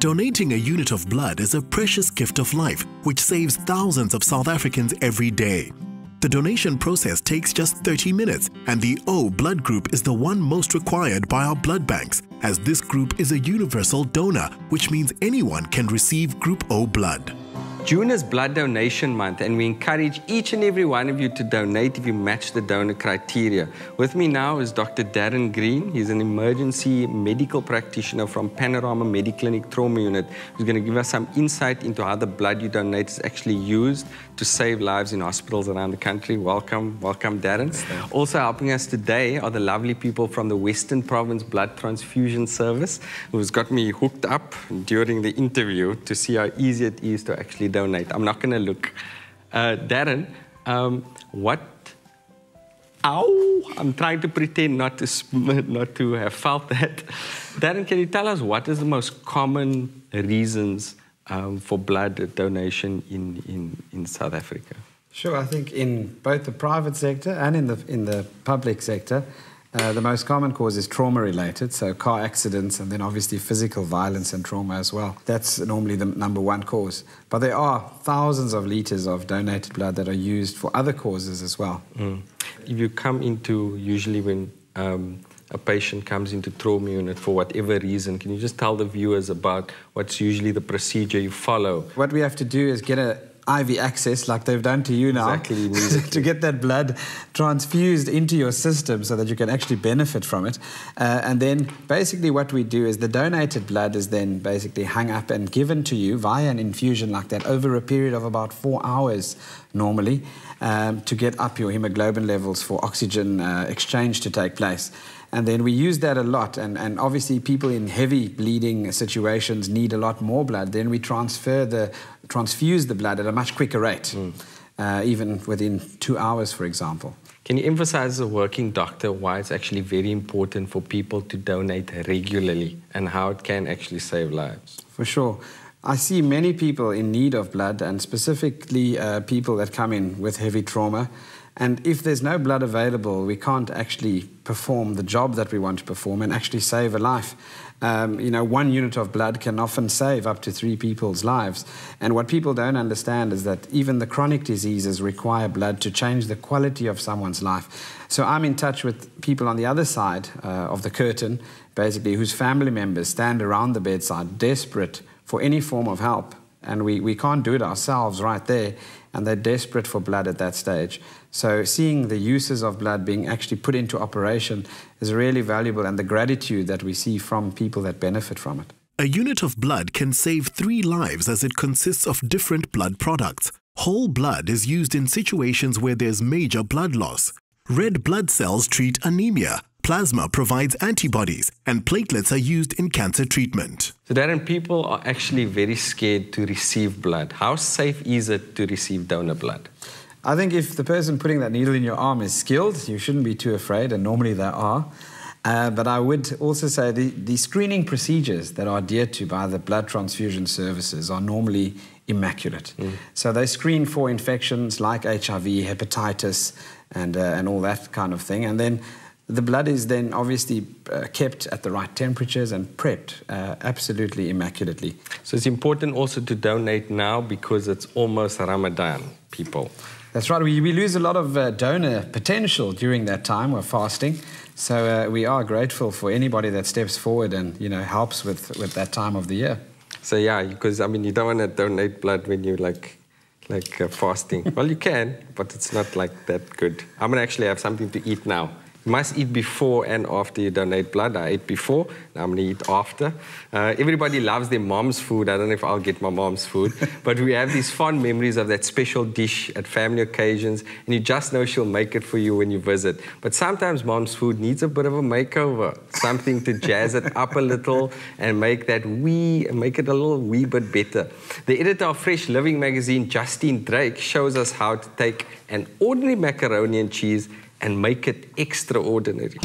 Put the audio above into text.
Donating a unit of blood is a precious gift of life which saves thousands of South Africans every day. The donation process takes just 30 minutes, and the O blood group is the one most required by our blood banks, as this group is a universal donor, which means anyone can receive Group O blood. June is Blood Donation Month, and we encourage each and every one of you to donate if you match the donor criteria. With me now is Dr. Darren Green. He's an emergency medical practitioner from Panorama Mediclinic Trauma Unit, who's going to give us some insight into how the blood you donate is actually used to save lives in hospitals around the country. Welcome, Darren. Also helping us today are the lovely people from the Western Province Blood Transfusion Service, who's got me hooked up during the interview to see how easy it is to actually donate. I'm not going to look. Darren, I'm trying to pretend not to have felt that. Darren, can you tell us what is the most common reasons for blood donation in South Africa? Sure, I think in both the private sector and in the public sector, the most common cause is trauma-related, so car accidents and then obviously physical violence and trauma as well. That's normally the #1 cause. But there are thousands of litres of donated blood that are used for other causes as well. If you come into, usually when a patient comes into trauma unit for whatever reason, can you just tell the viewers about what's usually the procedure you follow? What we have to do is get a IV access, like they've done to you now, to get that blood transfused into your system so that you can actually benefit from it. And then basically what we do is the donated blood is then basically hung up and given to you via an infusion like that over a period of about 4 hours normally, to get up your hemoglobin levels for oxygen exchange to take place. And then we use that a lot, and obviously people in heavy bleeding situations need a lot more blood. Then we transfuse the blood at a much quicker rate, even within 2 hours, for example. Can you emphasize as a working doctor why it's actually very important for people to donate regularly and how it can actually save lives? For sure. I see many people in need of blood, and specifically people that come in with heavy trauma. And if there's no blood available, we can't actually perform the job that we want to perform and actually save a life. 1 unit of blood can often save up to 3 people's lives. And what people don't understand is that even the chronic diseases require blood to change the quality of someone's life. So I'm in touch with people on the other side of the curtain, basically, whose family members stand around the bedside desperate for any form of help. And we can't do it ourselves right there, and they're desperate for blood at that stage. So seeing the uses of blood being actually put into operation is really valuable, and the gratitude that we see from people that benefit from it. A unit of blood can save 3 lives as it consists of different blood products. Whole blood is used in situations where there's major blood loss. Red blood cells treat anemia. Plasma provides antibodies, and platelets are used in cancer treatment. So Darren, people are actually very scared to receive blood. How safe is it to receive donor blood? I think if the person putting that needle in your arm is skilled, you shouldn't be too afraid, and normally they are. But I would also say the screening procedures that are adhered to by the blood transfusion services are normally immaculate. So they screen for infections like HIV, hepatitis, and all that kind of thing. And then the blood is then obviously kept at the right temperatures and prepped absolutely immaculately. So it's important also to donate now because it's almost Ramadan, people. That's right. We lose a lot of donor potential during that time. We're fasting. So we are grateful for anybody that steps forward and, helps with that time of the year. So yeah, because, you don't want to donate blood when you're like fasting. Well, you can, but it's not like that good. I'm going to actually have something to eat now. You must eat before and after you donate blood. I ate before, now I'm going to eat after. Everybody loves their mom's food. I don't know if I'll get my mom's food. But we have these fond memories of that special dish at family occasions, and you just know she'll make it for you when you visit. But sometimes mom's food needs a bit of a makeover, something to jazz it up a little and make it a little wee bit better. The editor of Fresh Living magazine, Justine Drake, shows us how to take an ordinary macaroni and cheese and make it extraordinary.